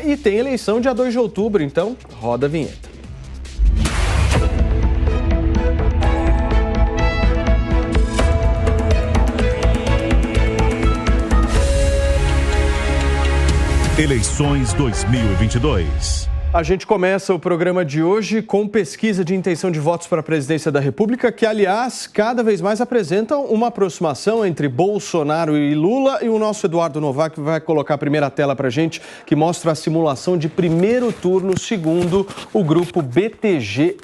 E tem eleição dia 2 de outubro, então roda a vinheta. Eleições 2022. A gente começa o programa de hoje com pesquisa de intenção de votos para a presidência da República, que, aliás, cada vez mais apresentam uma aproximação entre Bolsonaro e Lula. E o nosso Eduardo Novak vai colocar a primeira tela para a gente, que mostra a simulação de primeiro turno segundo o grupo BTG-FSB.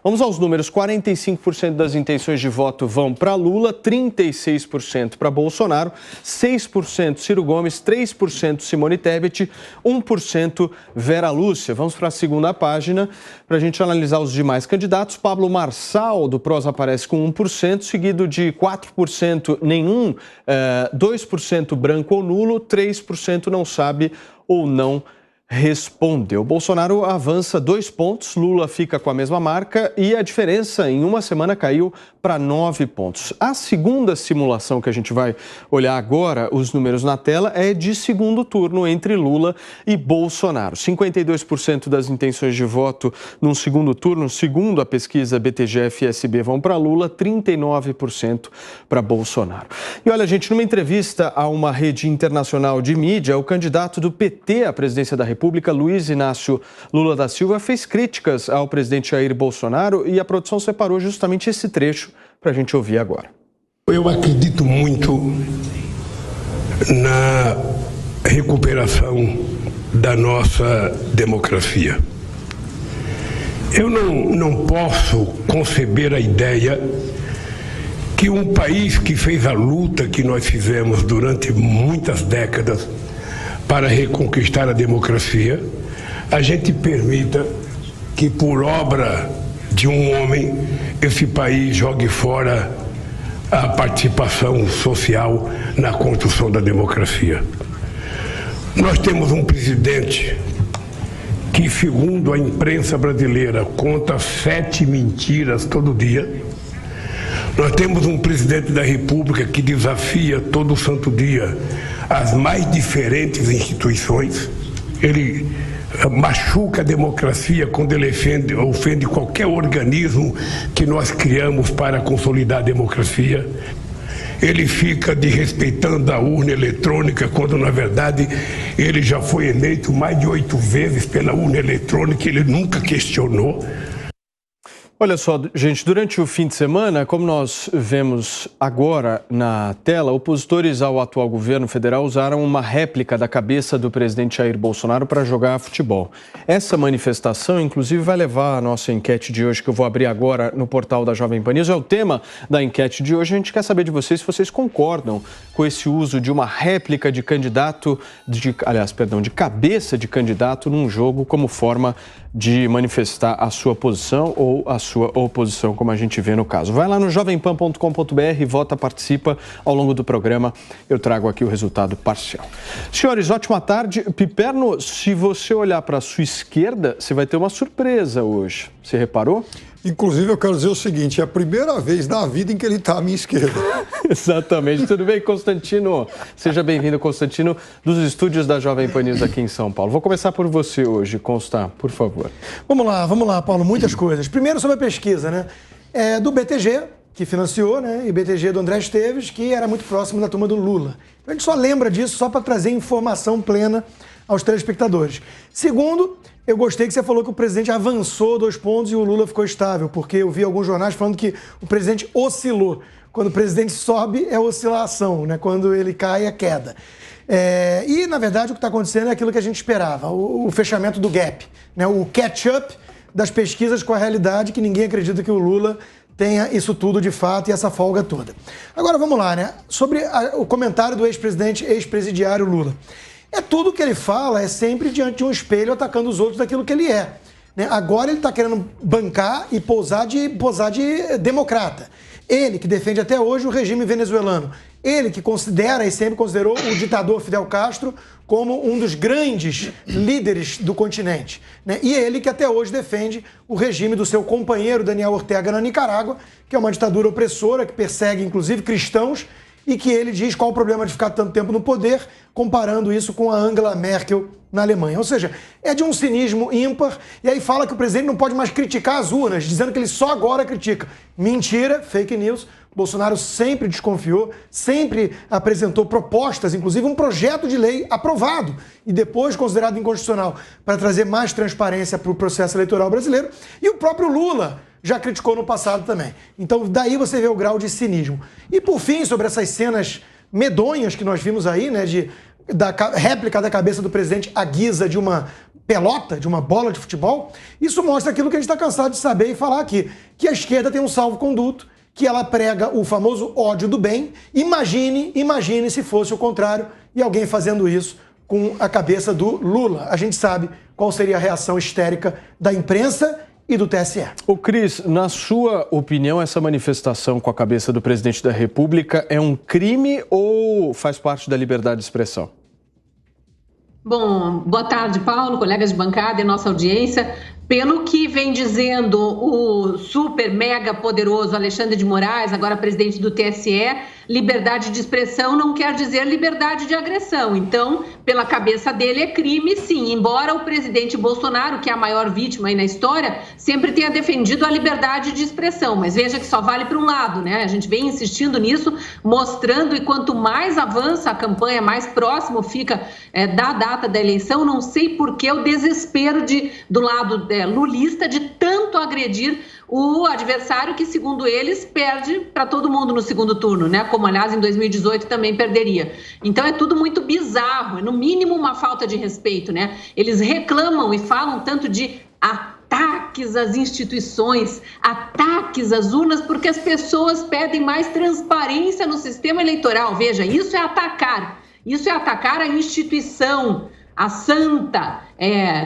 Vamos aos números. 45% das intenções de voto vão para Lula, 36% para Bolsonaro, 6% Ciro Gomes, 3% Simone Tebet, 1% Vera Lúcia. Vamos para a segunda página para a gente analisar os demais candidatos. Pablo Marçal, do PROS, aparece com 1%, seguido de 4% nenhum, 2% branco ou nulo, 3% não sabe ou não respondeu. Bolsonaro avança 2 pontos, Lula fica com a mesma marca e a diferença em uma semana caiu para 9 pontos. A segunda simulação que a gente vai olhar agora, os números na tela, é de segundo turno entre Lula e Bolsonaro. 52% das intenções de voto num segundo turno, segundo a pesquisa BTG-FSB, vão para Lula, 39% para Bolsonaro. E olha, gente, numa entrevista a uma rede internacional de mídia, o candidato do PT à presidência da República, Luiz Inácio Lula da Silva, fez críticas ao presidente Jair Bolsonaro e a produção separou justamente esse trecho para a gente ouvir agora. Eu acredito muito na recuperação da nossa democracia. Eu não posso conceber a ideia que um país que fez a luta que nós fizemos durante muitas décadas para reconquistar a democracia, a gente permita que, por obra de um homem, esse país jogue fora a participação social na construção da democracia. Nós temos um presidente que, segundo a imprensa brasileira, conta 7 mentiras todo dia. Nós temos um presidente da República que desafia todo santo dia as mais diferentes instituições. Ele machuca a democracia quando ele ofende qualquer organismo que nós criamos para consolidar a democracia. Ele fica desrespeitando a urna eletrônica, quando na verdade ele já foi eleito mais de 8 vezes pela urna eletrônica, ele nunca questionou. Olha só, gente, durante o fim de semana, como nós vemos agora na tela, opositores ao atual governo federal usaram uma réplica da cabeça do presidente Jair Bolsonaro para jogar futebol. Essa manifestação, inclusive, vai levar a nossa enquete de hoje, que eu vou abrir agora no portal da Jovem Pan News. É o tema da enquete de hoje. A gente quer saber de vocês se vocês concordam com esse uso de uma réplica de candidato, de cabeça de candidato num jogo como forma de manifestar a sua posição ou a sua oposição, como a gente vê no caso. Vai lá no jovempan.com.br, vota, participa. Ao longo do programa eu trago aqui o resultado parcial. Senhores, ótima tarde. Piperno, se você olhar para a sua esquerda, você vai ter uma surpresa hoje. Você reparou? Inclusive, eu quero dizer o seguinte, é a primeira vez na vida em que ele está à minha esquerda. Exatamente. Tudo bem, Constantino? Seja bem-vindo, Constantino, dos estúdios da Jovem Pan News aqui em São Paulo. Vou começar por você hoje, Constant, por favor. Vamos lá, Paulo, muitas coisas. Primeiro sobre a pesquisa, né? Do BTG, que financiou, né? E BTG do André Esteves, que era muito próximo da turma do Lula. A gente só lembra disso só para trazer informação plena aos telespectadores. Segundo, eu gostei que você falou que o presidente avançou 2 pontos e o Lula ficou estável, porque eu vi alguns jornais falando que o presidente oscilou. Quando o presidente sobe, é oscilação, né? Quando ele cai, é queda. E, na verdade, o que está acontecendo é aquilo que a gente esperava, o fechamento do gap, né? O catch-up das pesquisas com a realidade, que ninguém acredita que o Lula tenha isso tudo de fato e essa folga toda. Agora, vamos lá, né? Sobre o comentário do ex-presidente, ex-presidiário Lula. Tudo que ele fala é sempre diante de um espelho atacando os outros daquilo que ele é. Né? Agora ele está querendo bancar e posar de democrata. Ele que defende até hoje o regime venezuelano. Ele que considera e sempre considerou o ditador Fidel Castro como um dos grandes líderes do continente. Né? E ele que até hoje defende o regime do seu companheiro Daniel Ortega na Nicarágua, que é uma ditadura opressora que persegue inclusive cristãos e que ele diz qual o problema de ficar tanto tempo no poder, comparando isso com a Angela Merkel na Alemanha. Ou seja, é de um cinismo ímpar, e aí fala que o presidente não pode mais criticar as urnas, dizendo que ele só agora critica. Mentira, fake news. Bolsonaro sempre desconfiou, sempre apresentou propostas, inclusive um projeto de lei aprovado e depois considerado inconstitucional para trazer mais transparência para o processo eleitoral brasileiro. E o próprio Lula já criticou no passado também. Então daí você vê o grau de cinismo. E por fim, sobre essas cenas medonhas que nós vimos aí, né, da réplica da cabeça do presidente à guisa de uma pelota, de uma bola de futebol, isso mostra aquilo que a gente está cansado de saber e falar aqui, que a esquerda tem um salvo-conduto, que ela prega o famoso ódio do bem. Imagine se fosse o contrário e alguém fazendo isso com a cabeça do Lula. A gente sabe qual seria a reação histérica da imprensa e do TSE. Ô Cris, na sua opinião, essa manifestação com a cabeça do presidente da República é um crime ou faz parte da liberdade de expressão? Bom, boa tarde, Paulo, colegas de bancada e nossa audiência. Pelo que vem dizendo o super mega poderoso Alexandre de Moraes, agora presidente do TSE, liberdade de expressão não quer dizer liberdade de agressão. Então, pela cabeça dele é crime, sim. Embora o presidente Bolsonaro, que é a maior vítima aí na história, sempre tenha defendido a liberdade de expressão. Mas veja que só vale para um lado, né? A gente vem insistindo nisso, mostrando, e quanto mais avança a campanha, mais próximo fica da data da eleição. Não sei por que o desespero do lado lulista de tanto agredir o adversário que, segundo eles, perde para todo mundo no segundo turno, né? Como, aliás, em 2018 também perderia. Então é tudo muito bizarro, é no mínimo uma falta de respeito, né? Eles reclamam e falam tanto de ataques às instituições, ataques às urnas, porque as pessoas pedem mais transparência no sistema eleitoral. Veja, isso é atacar a instituição, a santa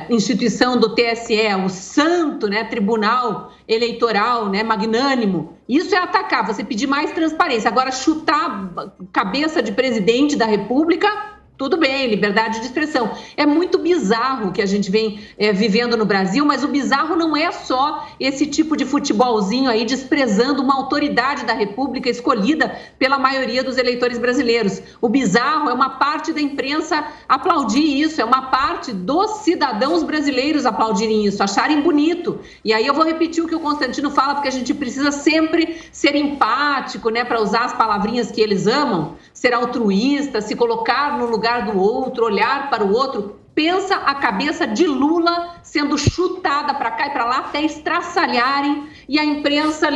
instituição do TSE, o santo, né, Tribunal Eleitoral, né, magnânimo. Isso é atacar, você pedir mais transparência. Agora, chutar a cabeça de presidente da República, tudo bem, liberdade de expressão. É muito bizarro o que a gente vem vivendo no Brasil, mas o bizarro não é só esse tipo de futebolzinho aí desprezando uma autoridade da República escolhida pela maioria dos eleitores brasileiros. O bizarro é uma parte da imprensa aplaudir isso, é uma parte dos cidadãos brasileiros aplaudirem isso, acharem bonito. E aí eu vou repetir o que o Constantino fala, porque a gente precisa sempre ser empático, né, para usar as palavrinhas que eles amam, ser altruísta, se colocar no lugar do outro, olhar para o outro. Pensa a cabeça de Lula sendo chutada para cá e para lá até estraçalharem e a imprensa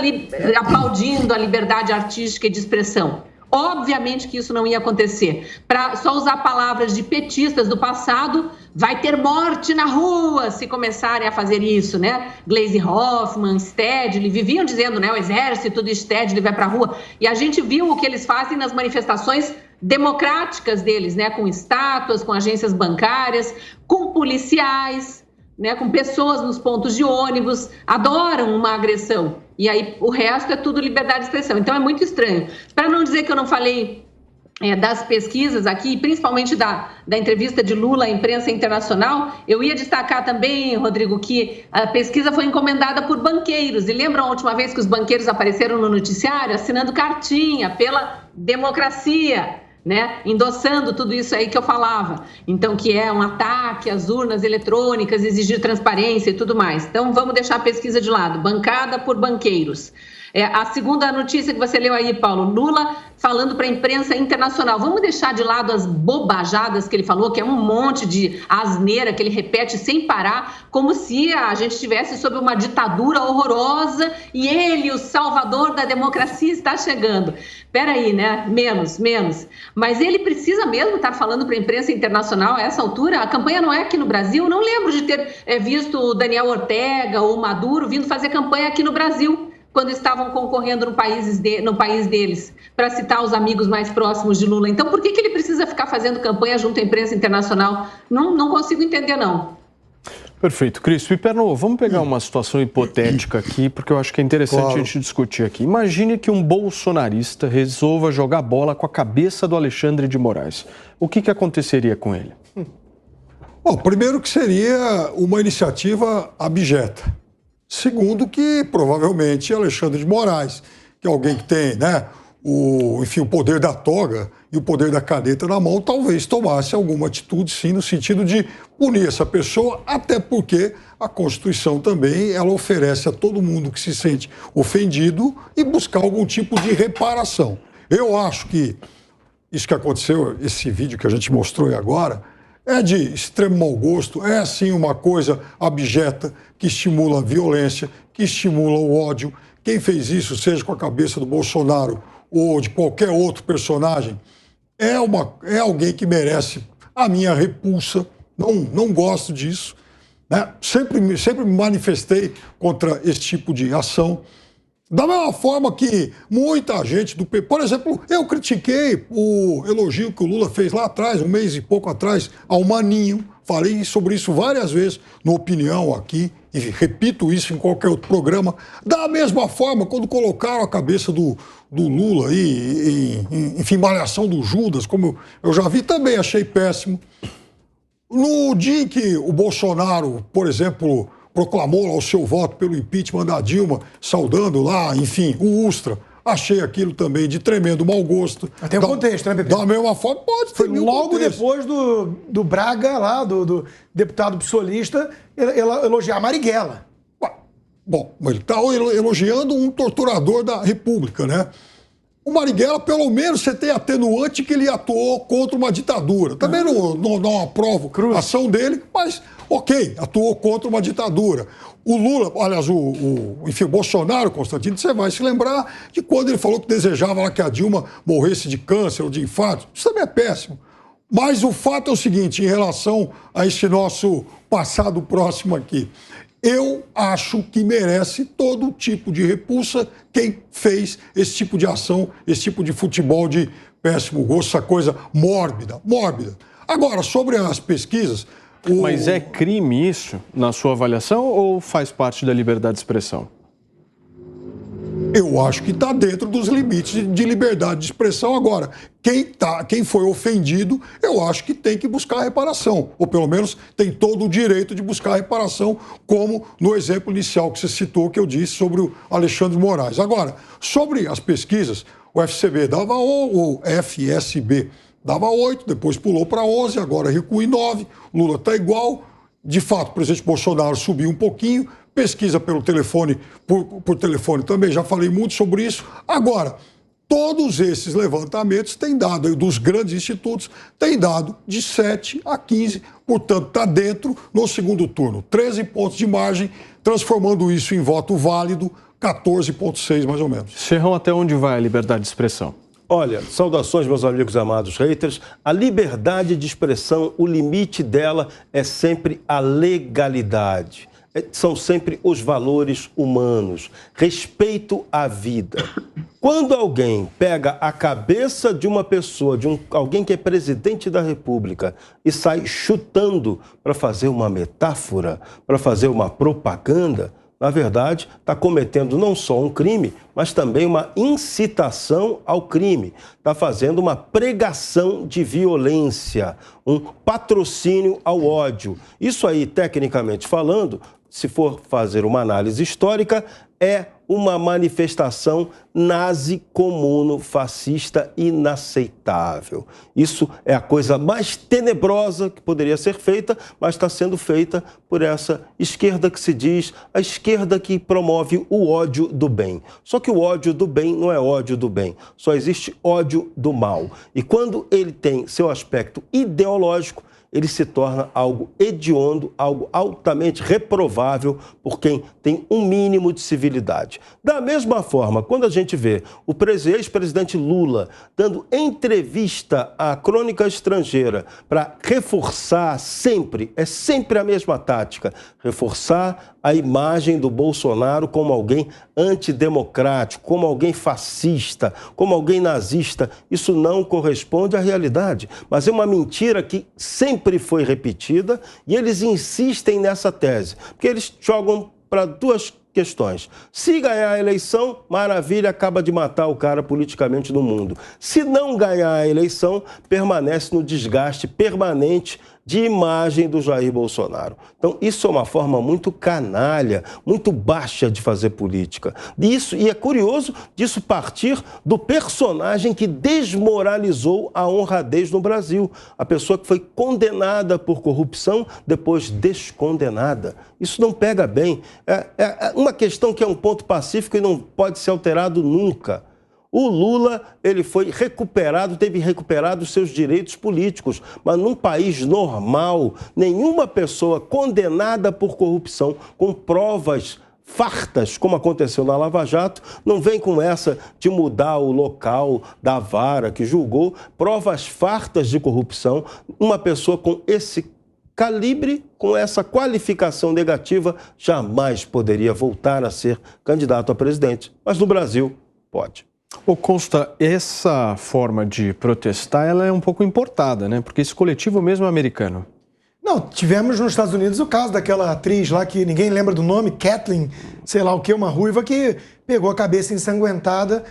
aplaudindo a liberdade artística e de expressão. Obviamente que isso não ia acontecer. Para só usar palavras de petistas do passado, vai ter morte na rua se começarem a fazer isso, né? Gleisi Hoffmann, Stedley, viviam dizendo, né? O exército do Stedley vai para a rua. E a gente viu o que eles fazem nas manifestações democráticas deles, né? Com estátuas, com agências bancárias, com policiais, né? Com pessoas nos pontos de ônibus, adoram uma agressão. E aí o resto é tudo liberdade de expressão. Então é muito estranho. Para não dizer que eu não falei das pesquisas aqui, principalmente da entrevista de Lula à imprensa internacional, eu ia destacar também, Rodrigo, que a pesquisa foi encomendada por banqueiros. E lembram a última vez que os banqueiros apareceram no noticiário assinando cartinha pela democracia, né? Endossando tudo isso aí que eu falava. Então, que é um ataque às urnas eletrônicas, exigir transparência e tudo mais. Então, vamos deixar a pesquisa de lado. Bancada por banqueiros. A segunda notícia que você leu aí, Paulo, Lula falando para a imprensa internacional. Vamos deixar de lado as bobajadas que ele falou, que é um monte de asneira que ele repete sem parar, como se a gente estivesse sob uma ditadura horrorosa e ele, o salvador da democracia, está chegando. Peraí, né? Menos. Mas ele precisa mesmo estar falando para a imprensa internacional a essa altura? A campanha não é aqui no Brasil. Não lembro de ter visto o Daniel Ortega ou o Maduro vindo fazer campanha aqui no Brasil, quando estavam concorrendo no país deles, para citar os amigos mais próximos de Lula. Então, por que ele precisa ficar fazendo campanha junto à imprensa internacional? Não consigo entender, não. Perfeito. Cris Piperno, vamos pegar uma situação hipotética aqui, porque eu acho que é interessante a gente discutir aqui. Imagine que um bolsonarista resolva jogar bola com a cabeça do Alexandre de Moraes. O que aconteceria com ele? Bom, primeiro que seria uma iniciativa abjeta. Segundo que, provavelmente, Alexandre de Moraes, que é alguém que tem, né, enfim, o poder da toga e o poder da caneta na mão, talvez tomasse alguma atitude, sim, no sentido de punir essa pessoa, até porque a Constituição também ela oferece a todo mundo que se sente ofendido e buscar algum tipo de reparação. Eu acho que isso que aconteceu, esse vídeo que a gente mostrou agora, é de extremo mau gosto, é sim uma coisa abjeta que estimula a violência, que estimula o ódio. Quem fez isso, seja com a cabeça do Bolsonaro ou de qualquer outro personagem, é alguém que merece a minha repulsa. Não gosto disso, né? Sempre me manifestei contra esse tipo de ação. Da mesma forma que muita gente do PP... Por exemplo, eu critiquei o elogio que o Lula fez lá atrás, um mês e pouco atrás, ao Maninho. Falei sobre isso várias vezes no Opinião aqui, e repito isso em qualquer outro programa. Da mesma forma, quando colocaram a cabeça do Lula aí, enfim, malhação do Judas, como eu já vi, também achei péssimo. No dia em que o Bolsonaro, por exemplo, proclamou lá o seu voto pelo impeachment da Dilma, saudando lá, enfim, o Ustra, achei aquilo também de tremendo mau gosto. Tem um contexto, né, Pepe? Da mesma forma, pode ter. Foi logo depois do Braga, lá, do deputado psolista, elogiar a Marighella. Bom, ele está elogiando um torturador da República, né? O Marighella, pelo menos, você tem atenuante que ele atuou contra uma ditadura. Também não aprovo a ação dele, mas, ok, atuou contra uma ditadura. O Lula, aliás, enfim, o Bolsonaro, Constantino, você vai se lembrar de quando ele falou que desejava lá que a Dilma morresse de câncer ou de infarto. Isso também é péssimo. Mas o fato é o seguinte, em relação a esse nosso passado próximo aqui, eu acho que merece todo tipo de repulsa quem fez esse tipo de ação, esse tipo de futebol de péssimo gosto, essa coisa mórbida. Agora, sobre as pesquisas... Mas é crime isso, na sua avaliação, ou faz parte da liberdade de expressão? Eu acho que está dentro dos limites de liberdade de expressão. Agora, quem foi ofendido, eu acho que tem que buscar reparação. Ou pelo menos tem todo o direito de buscar reparação, como no exemplo inicial que você citou, que eu disse sobre o Alexandre Moraes. Agora, sobre as pesquisas, o FCB dava o FSB dava 8, depois pulou para 11, agora recua em 9. Lula está igual. De fato, o presidente Bolsonaro subiu um pouquinho. Pesquisa pelo telefone, por telefone também, já falei muito sobre isso. Agora, todos esses levantamentos têm dado, dos grandes institutos, têm dado de 7 a 15, portanto, está dentro no segundo turno. 13 pontos de margem, transformando isso em voto válido, 14,6 mais ou menos. Serrão, até onde vai a liberdade de expressão? Olha, saudações, meus amigos amados haters. A liberdade de expressão, o limite dela é sempre a legalidade. São sempre os valores humanos, respeito à vida. Quando alguém pega a cabeça de uma pessoa, alguém que é presidente da República, e sai chutando para fazer uma metáfora, para fazer uma propaganda, na verdade, está cometendo não só um crime, mas também uma incitação ao crime. Está fazendo uma pregação de violência, um patrocínio ao ódio. Isso aí, tecnicamente falando, se for fazer uma análise histórica, é uma manifestação nazi-comuno-fascista inaceitável. Isso é a coisa mais tenebrosa que poderia ser feita, mas está sendo feita por essa esquerda que se diz, a esquerda que promove o ódio do bem. Só que o ódio do bem não é ódio do bem, só existe ódio do mal. E quando ele tem seu aspecto ideológico, ele se torna algo hediondo, algo altamente reprovável por quem tem um mínimo de civilidade. Da mesma forma, quando a gente vê o ex-presidente Lula dando entrevista à Crônica Estrangeira para reforçar sempre, é sempre a mesma tática, reforçar a imagem do Bolsonaro como alguém antidemocrático, como alguém fascista, como alguém nazista, isso não corresponde à realidade, mas é uma mentira que sempre foi repetida e eles insistem nessa tese, porque eles jogam para duas questões. Se ganhar a eleição, maravilha, acaba de matar o cara politicamente no mundo. Se não ganhar a eleição, permanece no desgaste permanente de imagem do Jair Bolsonaro. Então, isso é uma forma muito canalha, muito baixa de fazer política. E é curioso disso partir do personagem que desmoralizou a honradez no Brasil. A pessoa que foi condenada por corrupção, depois descondenada. Isso não pega bem. É uma questão que é um ponto pacífico e não pode ser alterado nunca. O Lula, ele foi recuperado, teve recuperado os seus direitos políticos, mas num país normal, nenhuma pessoa condenada por corrupção, com provas fartas, como aconteceu na Lava Jato, não vem com essa de mudar o local da vara que julgou, provas fartas de corrupção, uma pessoa com esse calibre, com essa qualificação negativa, jamais poderia voltar a ser candidato a presidente. Mas no Brasil, pode. Ô Costa, essa forma de protestar, ela é um pouco importada, né? Porque esse coletivo mesmo é americano. Não, tivemos nos Estados Unidos o caso daquela atriz lá que ninguém lembra do nome, Kathleen, sei lá o que, uma ruiva que pegou a cabeça ensanguentada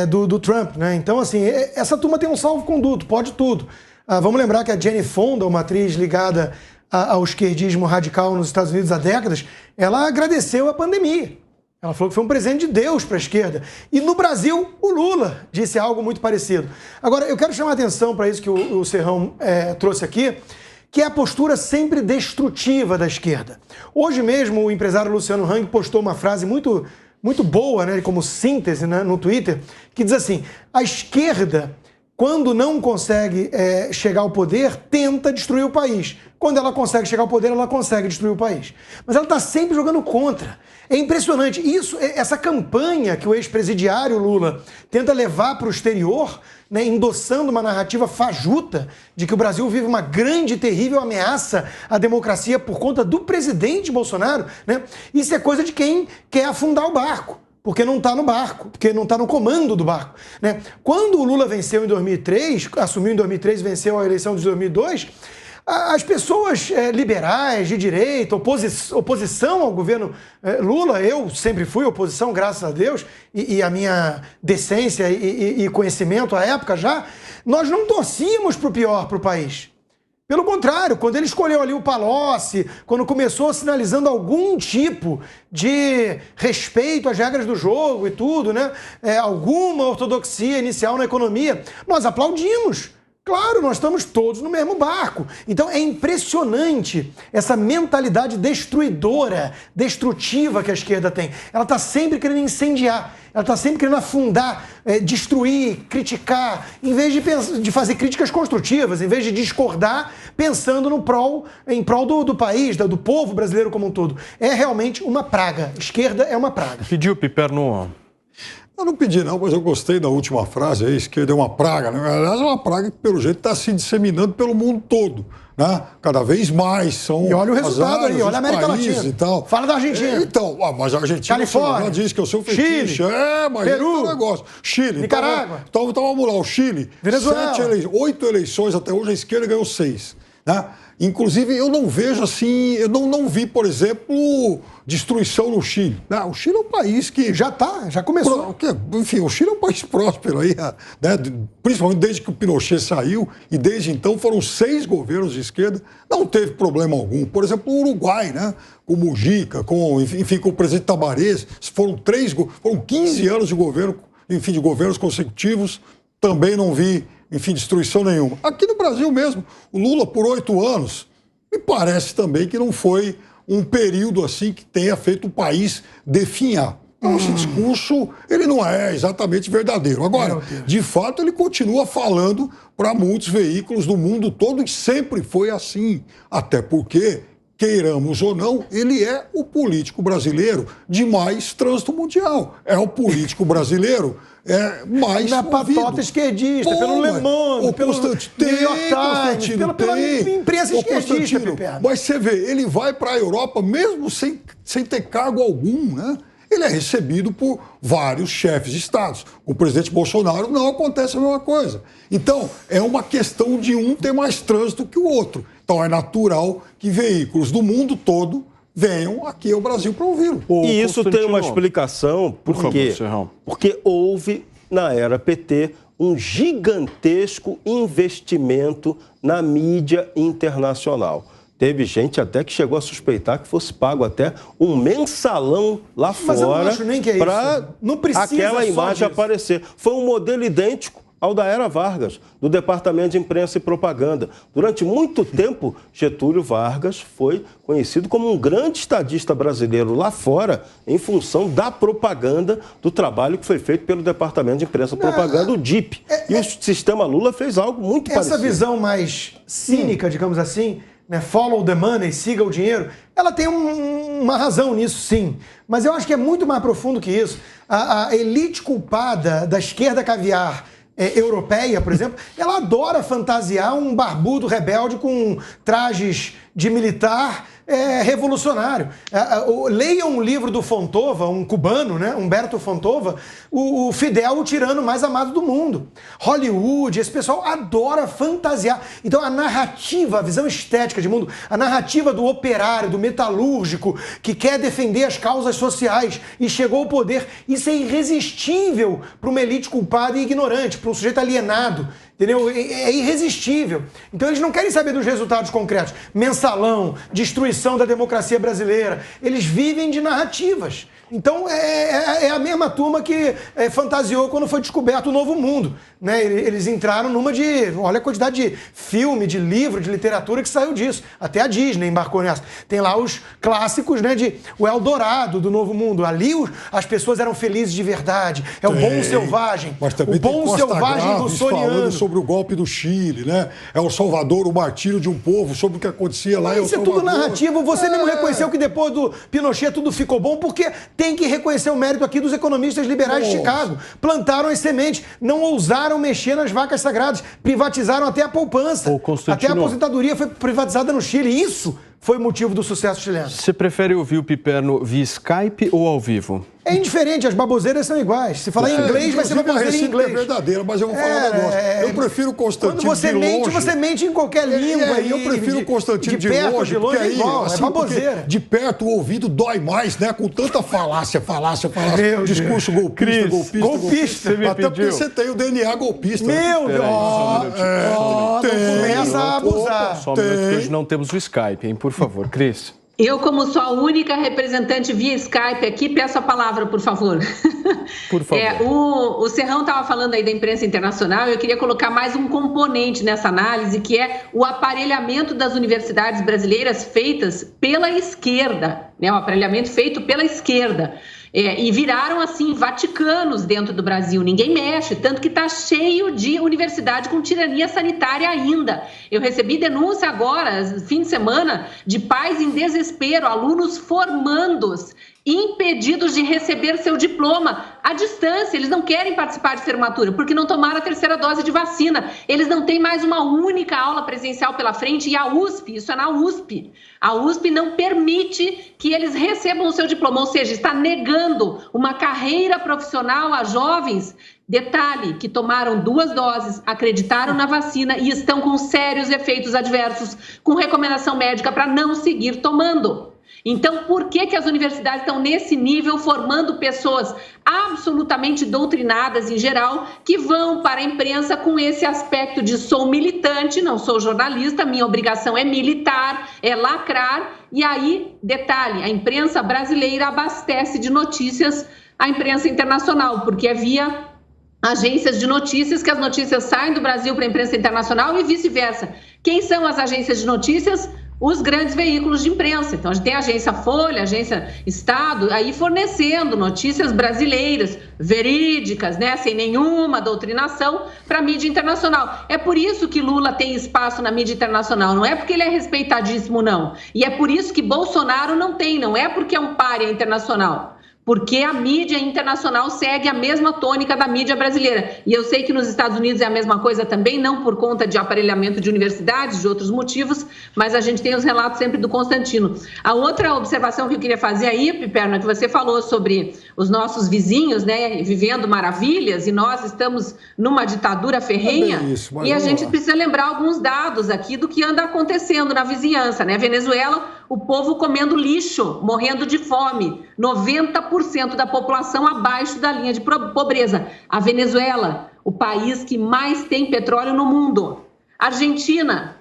do Trump, né? Então, assim, essa turma tem um salvo-conduto, pode tudo. Vamos lembrar que a Jane Fonda, uma atriz ligada ao esquerdismo radical nos Estados Unidos há décadas, ela agradeceu a pandemia. Ela falou que foi um presente de Deus para a esquerda. E no Brasil, o Lula disse algo muito parecido. Agora, eu quero chamar a atenção para isso que o Serrão trouxe aqui, que é a postura sempre destrutiva da esquerda. Hoje mesmo, o empresário Luciano Hang postou uma frase muito, muito boa, né, como síntese, né, no Twitter, que diz assim: a esquerda, quando não consegue chegar ao poder, tenta destruir o país. Quando ela consegue chegar ao poder, ela consegue destruir o país. Mas ela está sempre jogando contra. É impressionante. Essa campanha que o ex-presidiário Lula tenta levar para o exterior, né, endossando uma narrativa fajuta de que o Brasil vive uma grande e terrível ameaça à democracia por conta do presidente Bolsonaro, né? Isso é coisa de quem quer afundar o barco. Porque não está no barco, porque não está no comando do barco, né? Quando o Lula venceu em 2003, assumiu em 2003 e venceu a eleição de 2002, as pessoas liberais, de direita, oposição ao governo Lula, eu sempre fui oposição, graças a Deus, e a minha decência e conhecimento à época já, nós não torcíamos para o pior para o país. Pelo contrário, quando ele escolheu ali o Palocci, quando começou sinalizando algum tipo de respeito às regras do jogo e tudo, né? Alguma ortodoxia inicial na economia, nós aplaudimos. Claro, nós estamos todos no mesmo barco. Então é impressionante essa mentalidade destruidora, destrutiva que a esquerda tem. Ela está sempre querendo incendiar, ela está sempre querendo afundar, destruir, criticar, em vez de fazer críticas construtivas, em vez de discordar, pensando em prol do país, do povo brasileiro como um todo. É realmente uma praga. Esquerda é uma praga. Pediu, Piperno? Eu não pedi não, mas eu gostei da última frase aí, esquerda é uma praga, né? Aliás, é uma praga que, pelo jeito, está se disseminando pelo mundo todo, né? Cada vez mais são... E olha o resultado aí, olha a América Latina. E tal. Fala da Argentina. Então, mas a Argentina... Califórnia. Diz que é o seu fetiche. Chile. Mas Peru. é um negócio. Chile. Nicarágua. Então vamos lá, o Chile. Venezuela. 8 eleições até hoje, a esquerda ganhou 6, né? Inclusive, eu não vejo assim, eu não vi, por exemplo, destruição no Chile. O Chile é um país que... Já começou. Enfim, o Chile é um país próspero aí, né? Principalmente desde que o Pinochet saiu, e desde então foram 6 governos de esquerda, não teve problema algum. Por exemplo, o Uruguai, né? Com o Mujica, com o presidente Tabarez, foram 15 anos de governo, de governos consecutivos, também não vi, destruição nenhuma. Aqui no Brasil mesmo, o Lula por 8 anos, me parece também que não foi um período assim que tenha feito o país definhar. Então, esse discurso, ele não é exatamente verdadeiro. Agora, de fato, ele continua falando para muitos veículos do mundo todo e sempre foi assim. Até porque, queiramos ou não, ele é o político brasileiro de mais trânsito mundial. É o político brasileiro mais na patota esquerdista, pelo Le Monde, pelo New York Times, pela imprensa esquerdista, mas você vê, ele vai para a Europa mesmo sem ter cargo algum, né? Ele é recebido por vários chefes de estados. Com o presidente Bolsonaro não acontece a mesma coisa. Então, é uma questão de um ter mais trânsito que o outro. Então, é natural que veículos do mundo todo venham aqui ao Brasil para ouvi-lo. E isso tem uma explicação, porque houve, na era PT, um gigantesco investimento na mídia internacional. Teve gente até que chegou a suspeitar que fosse pago até um mensalão lá Mas fora eu não acho nem que é para aquela imagem disso aparecer. Foi um modelo idêntico ao da Era Vargas, do Departamento de Imprensa e Propaganda. Durante muito tempo, Getúlio Vargas foi conhecido como um grande estadista brasileiro lá fora, em função da propaganda do trabalho que foi feito pelo Departamento de Imprensa e Propaganda, o DIP. E o sistema Lula fez algo muito parecido. Essa visão mais cínica, digamos assim, né, follow the money, siga o dinheiro, ela tem uma razão nisso, sim. Mas eu acho que é muito mais profundo que isso. A elite culpada da esquerda caviar europeia, por exemplo, ela adora fantasiar um barbudo rebelde com trajes de militar revolucionário. Leiam um livro do Fontova, um cubano, né? Humberto Fontova, o Fidel, o tirano mais amado do mundo. Hollywood, esse pessoal adora fantasiar. Então a narrativa, a visão estética de mundo, a narrativa do operário, do metalúrgico, que quer defender as causas sociais e chegou ao poder, isso é irresistível para uma elite culpada e ignorante, para um sujeito alienado. Entendeu? É irresistível. Então eles não querem saber dos resultados concretos. Mensalão, destruição da democracia brasileira. Eles vivem de narrativas. Então é a mesma turma que fantasiou quando foi descoberto o Novo Mundo. Né? Eles entraram numa de... Olha a quantidade de filme, de livro, de literatura que saiu disso. Até a Disney embarcou nessa. Tem lá os clássicos, né, de o Eldorado do Novo Mundo. Ali as pessoas eram felizes de verdade. É o bom selvagem. Mas também o bom selvagem russoniano. Falando sobre o golpe do Chile, né? É o Salvador, o martírio de um povo, sobre o que acontecia lá. Isso é tudo narrativo. Você mesmo reconheceu que depois do Pinochet tudo ficou bom, porque tem que reconhecer o mérito aqui dos economistas liberais de Chicago. Plantaram as sementes, não ousaram mexer nas vacas sagradas, privatizaram até a poupança. Até a aposentadoria foi privatizada no Chile. Isso foi o motivo do sucesso chileno. Você prefere ouvir o Piperno via Skype ou ao vivo? É indiferente, as baboseiras são iguais. Se falar em inglês, vai ser baboseira em inglês. É verdadeira, mas eu vou falar um negócio. Eu prefiro o Constantino quando você de mente, longe. você mente em qualquer língua. Eu prefiro o Constantino de perto, longe, de longe porque é igual, assim, é baboseira. De perto o ouvido dói mais, né? Com tanta falácia. Meu discurso Deus. golpista. Até porque você tem o DNA golpista. Meu Deus! Não começa a abusar. Só um minuto que hoje não temos o Skype, hein? Por favor, Cris. Eu, como sou a única representante via Skype aqui, peço a palavra, por favor. Por favor. O Serrão estava falando aí da imprensa internacional, eu queria colocar mais um componente nessa análise, que é o aparelhamento das universidades brasileiras feitas pela esquerda, né? O aparelhamento feito pela esquerda. E viraram, assim, vaticanos dentro do Brasil. Ninguém mexe, tanto que está cheio de universidade com tirania sanitária ainda. Eu recebi denúncia agora, fim de semana, de pais em desespero, alunos formandos, impedidos de receber seu diploma à distância. Eles não querem participar de formatura porque não tomaram a terceira dose de vacina. Eles não têm mais uma única aula presencial pela frente e a USP, isso é na USP, a USP não permite que eles recebam o seu diploma, ou seja, está negando uma carreira profissional a jovens. Detalhe, que tomaram 2 doses, acreditaram na vacina e estão com sérios efeitos adversos, com recomendação médica para não seguir tomando. Então, por que as universidades estão nesse nível, formando pessoas absolutamente doutrinadas em geral, que vão para a imprensa com esse aspecto de sou militante, não sou jornalista, minha obrigação é militar, é lacrar. E aí, detalhe, a imprensa brasileira abastece de notícias a imprensa internacional, porque é via agências de notícias que as notícias saem do Brasil para a imprensa internacional e vice-versa. Quem são as agências de notícias? Os grandes veículos de imprensa. Então, a gente tem a agência Folha, a agência Estado, aí fornecendo notícias brasileiras, verídicas, né, sem nenhuma doutrinação, para a mídia internacional. É por isso que Lula tem espaço na mídia internacional, não é porque ele é respeitadíssimo, não. E é por isso que Bolsonaro não tem, não é porque é um pária internacional. Porque a mídia internacional segue a mesma tônica da mídia brasileira. E eu sei que nos Estados Unidos é a mesma coisa também, não por conta de aparelhamento de universidades, de outros motivos, mas a gente tem os relatos sempre do Constantino. A outra observação que eu queria fazer aí, Piperno, é que você falou sobre os nossos vizinhos, né, vivendo maravilhas, e nós estamos numa ditadura ferrenha. E a gente precisa lembrar alguns dados aqui do que anda acontecendo na vizinhança, né? Venezuela, o povo comendo lixo, morrendo de fome, 90% da população abaixo da linha de pobreza. A Venezuela, o país que mais tem petróleo no mundo. Argentina,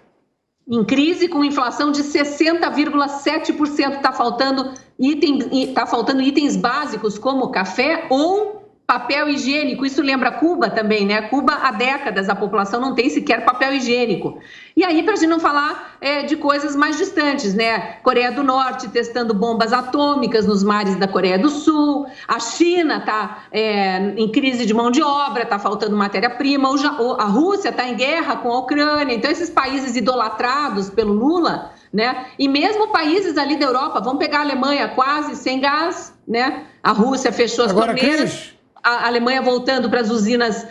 em crise com inflação de 60,7%, está faltando itens básicos como café ou papel higiênico. Isso lembra Cuba também, né? Cuba, há décadas, a população não tem sequer papel higiênico. E aí, para a gente não falar de coisas mais distantes, né? Coreia do Norte testando bombas atômicas nos mares da Coreia do Sul. A China está em crise de mão de obra, está faltando matéria-prima. A Rússia está em guerra com a Ucrânia. Então, esses países idolatrados pelo Lula, né? E mesmo países ali da Europa, vamos pegar a Alemanha quase sem gás, né? A Rússia fechou as torneiras. A Alemanha voltando para as usinas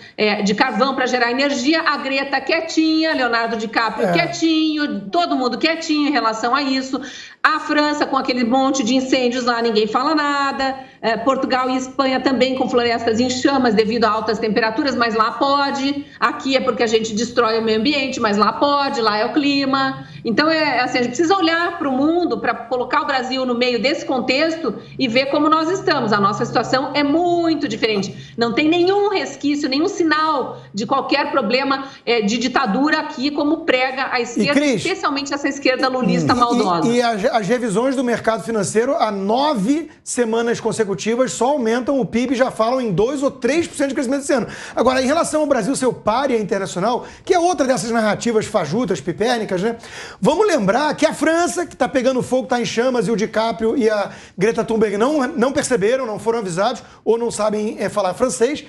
de carvão para gerar energia, a Greta quietinha, Leonardo DiCaprio quietinho, todo mundo quietinho em relação a isso. A França com aquele monte de incêndios lá, ninguém fala nada. Portugal e Espanha também com florestas em chamas devido a altas temperaturas, mas lá pode. Aqui é porque a gente destrói o meio ambiente, mas lá pode, lá é o clima. Então, assim, a gente precisa olhar para o mundo, para colocar o Brasil no meio desse contexto e ver como nós estamos. A nossa situação é muito diferente. Não tem nenhum resquício, nenhum sinal de qualquer problema de ditadura aqui, como prega a esquerda, Cris, especialmente essa esquerda lulista maldosa. E as revisões do mercado financeiro há 9 semanas consecutivas só aumentam o PIB, já falam em 2 ou 3% de crescimento esse ano. Agora, em relação ao Brasil, seu pária internacional, que é outra dessas narrativas fajutas, pipérnicas, né? Vamos lembrar que a França, que está pegando fogo, está em chamas, e o DiCaprio e a Greta Thunberg não perceberam, não foram avisados, ou não sabem falar francês,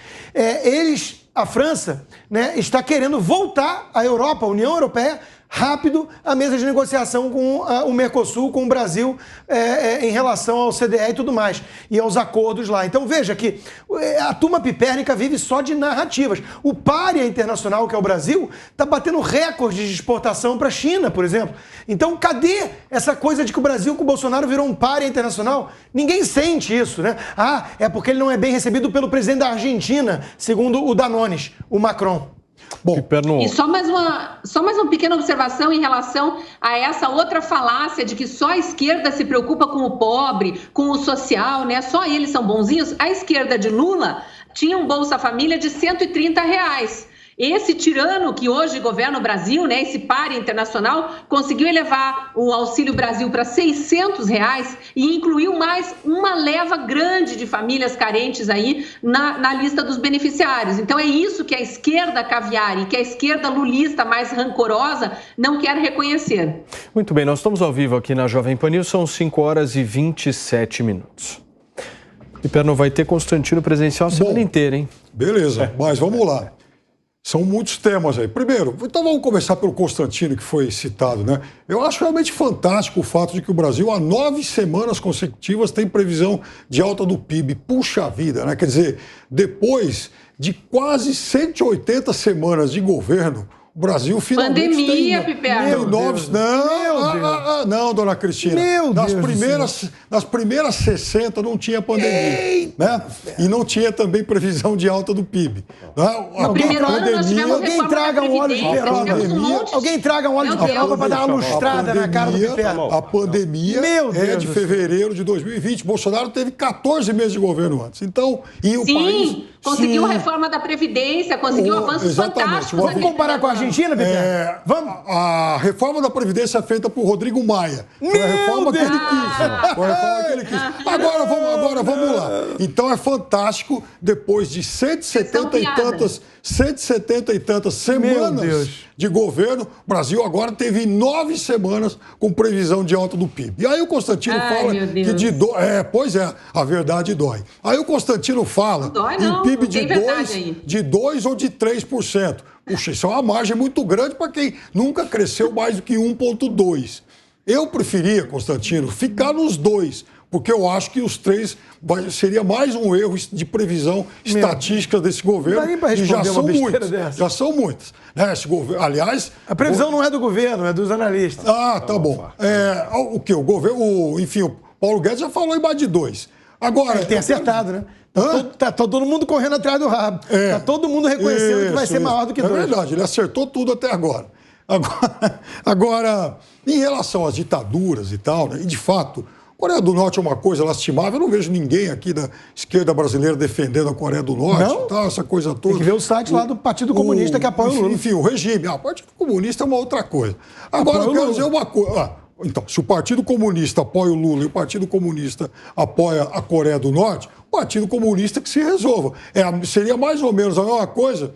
a França, né, está querendo voltar à Europa, à União Europeia, rápido à mesa de negociação com o Mercosul, com o Brasil, em relação ao CDE e tudo mais, e aos acordos lá. Então veja que a turma pipérnica vive só de narrativas. O pária internacional, que é o Brasil, está batendo recordes de exportação para a China, por exemplo. Então cadê essa coisa de que o Brasil com o Bolsonaro virou um pária internacional? Ninguém sente isso, né? É porque ele não é bem recebido pelo presidente da Argentina, segundo o Danones, o Macron. Bom, e só mais uma pequena observação em relação a essa outra falácia de que só a esquerda se preocupa com o pobre, com o social, né? Só eles são bonzinhos. A esquerda de Lula tinha um Bolsa Família de R$130. Esse tirano que hoje governa o Brasil, né, esse pária internacional, conseguiu elevar o Auxílio Brasil para R$600 e incluiu mais uma leva grande de famílias carentes aí na lista dos beneficiários. Então é isso que a esquerda caviar e que a esquerda lulista mais rancorosa não quer reconhecer. Muito bem, nós estamos ao vivo aqui na Jovem Pan News, são 5h27. E Perno, vai ter Constantino presencial a semana inteira, hein? Beleza, mas vamos lá. São muitos temas aí. Primeiro, então vamos começar pelo Constantino, que foi citado, né? Eu acho realmente fantástico o fato de que o Brasil, há 9 semanas consecutivas, tem previsão de alta do PIB. Puxa vida, né? Quer dizer, depois de quase 180 semanas de governo, o Brasil finalmente pandemia, tem Piperno. Não, dona Cristina. Nas primeiras 60 não tinha pandemia, né? E não tinha também previsão de alta do PIB. No primeiro ano nós tivemos alguém traga um óleo de peroba. Alguém traga um óleo de peroba para dar uma lustrada na cara do Piperno. A pandemia é de fevereiro de 2020. Bolsonaro teve 14 meses de governo antes. Então, e o país... Conseguiu a reforma da Previdência, conseguiu avanços fantásticos. Vamos comparar com a Argentina, Piperno? Vamos. A reforma da Previdência é feita por Rodrigo Maia. Foi a reforma que ele quis. Agora vamos lá. Então é fantástico, depois de 170 e tantas semanas de governo, o Brasil agora teve 9 semanas com previsão de alta do PIB. E aí o Constantino fala que de pois é, a verdade dói. Aí o Constantino fala em PIB de 2 ou de 3%. Puxa, isso é uma margem muito grande para quem nunca cresceu mais do que 1,2%. Eu preferia, Constantino, ficar nos 2%, porque eu acho que os 3 seria mais um erro de previsão estatística desse governo. E já são muitas. Né? Esse governo, aliás... A previsão não é do governo, é dos analistas. Tá bom. O governo, enfim, o Paulo Guedes já falou em mais de 2%. Agora, Ele tem acertado, né? Tá todo mundo correndo atrás do rabo. Tá todo mundo reconhecendo que vai ser maior do que 2. É verdade, ele acertou tudo até agora. Agora, em relação às ditaduras e tal, né, e de fato, a Coreia do Norte é uma coisa lastimável. Eu não vejo ninguém aqui da esquerda brasileira defendendo a Coreia do Norte e tal, essa coisa toda. Tem que ver o site lá do Partido Comunista que apoia o Lula. Enfim, o regime. O Partido Comunista é uma outra coisa. Agora, eu quero dizer uma coisa. Então, se o Partido Comunista apoia o Lula e o Partido Comunista apoia a Coreia do Norte, o Partido Comunista que se resolva. Seria mais ou menos a mesma coisa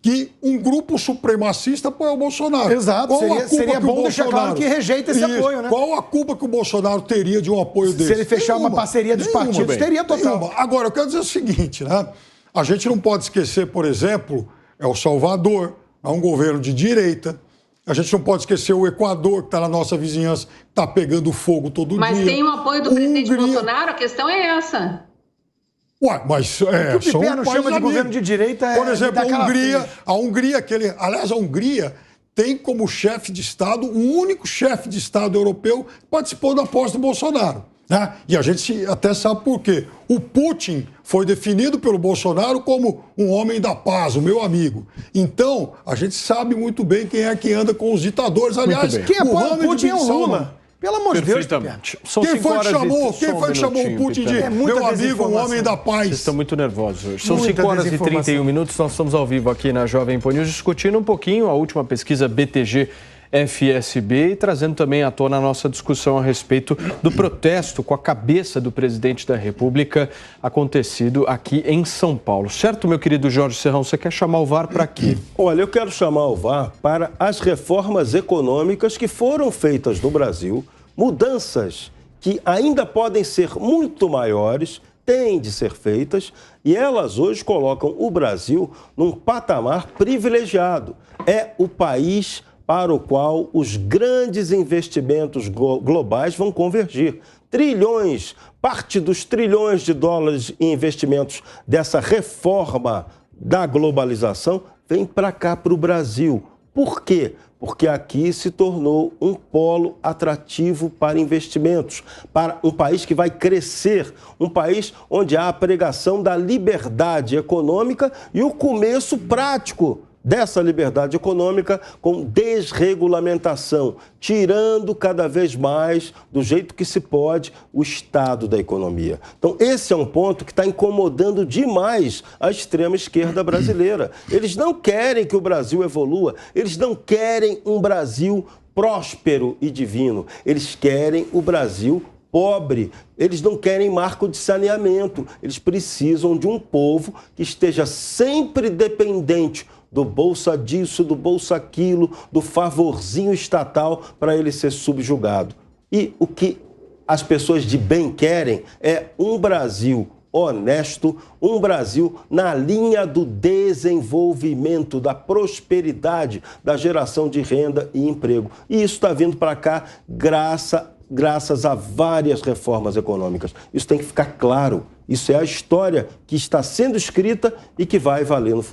que um grupo supremacista apoia o Bolsonaro. Exato, seria bom deixar claro que rejeita esse apoio, né? Qual a culpa que o Bolsonaro teria de um apoio desse? Se ele fechar uma parceria dos partidos, teria total. Nenhuma. Agora, eu quero dizer o seguinte, né? A gente não pode esquecer, por exemplo, El Salvador, é um governo de direita. A gente não pode esquecer o Equador, que está na nossa vizinhança, está pegando fogo todo dia. Mas tem o apoio do presidente Bolsonaro? A questão é essa. Ué, mas o que o Piper não chama de governo de direita. Por exemplo, a Hungria, aliás, a Hungria tem como chefe de Estado, o único chefe de Estado europeu que participou da posse do Bolsonaro. Né? E a gente até sabe por quê. O Putin foi definido pelo Bolsonaro como um homem da paz, o meu amigo. Então, a gente sabe muito bem quem é que anda com os ditadores. Aliás, quem apoia o Putin é o Lula. Pelo amor de Deus, Quem foi que chamou o Putin de meu amigo, um homem da paz? Vocês estão muito nervosos hoje. São 5 horas e 31 minutos, nós estamos ao vivo aqui na Jovem Pan News discutindo um pouquinho a última pesquisa BTG-FSB e trazendo também à tona a nossa discussão a respeito do protesto com a cabeça do presidente da República acontecido aqui em São Paulo. Certo, meu querido Jorge Serrão, você quer chamar o VAR para quê? Olha, eu quero chamar o VAR para as reformas econômicas que foram feitas no Brasil, mudanças que ainda podem ser muito maiores, têm de ser feitas, e elas hoje colocam o Brasil num patamar privilegiado. É o país para o qual os grandes investimentos globais vão convergir. Trilhões, parte dos trilhões de dólares em investimentos dessa reforma da globalização vem para cá, para o Brasil. Por quê? Porque aqui se tornou um polo atrativo para investimentos, para um país que vai crescer, um país onde há a pregação da liberdade econômica e o começo prático dessa liberdade econômica com desregulamentação, tirando cada vez mais, do jeito que se pode, o estado da economia. Então, esse é um ponto que está incomodando demais a extrema esquerda brasileira. Eles não querem que o Brasil evolua, eles não querem um Brasil próspero e divino, eles querem o Brasil pobre, eles não querem marco de saneamento, eles precisam de um povo que esteja sempre dependente do bolsa disso, do bolsa aquilo, do favorzinho estatal para ele ser subjugado. E o que as pessoas de bem querem é um Brasil honesto, um Brasil na linha do desenvolvimento, da prosperidade, da geração de renda e emprego. E isso está vindo para cá graças a várias reformas econômicas. Isso tem que ficar claro. Isso é a história que está sendo escrita e que vai valer no futuro.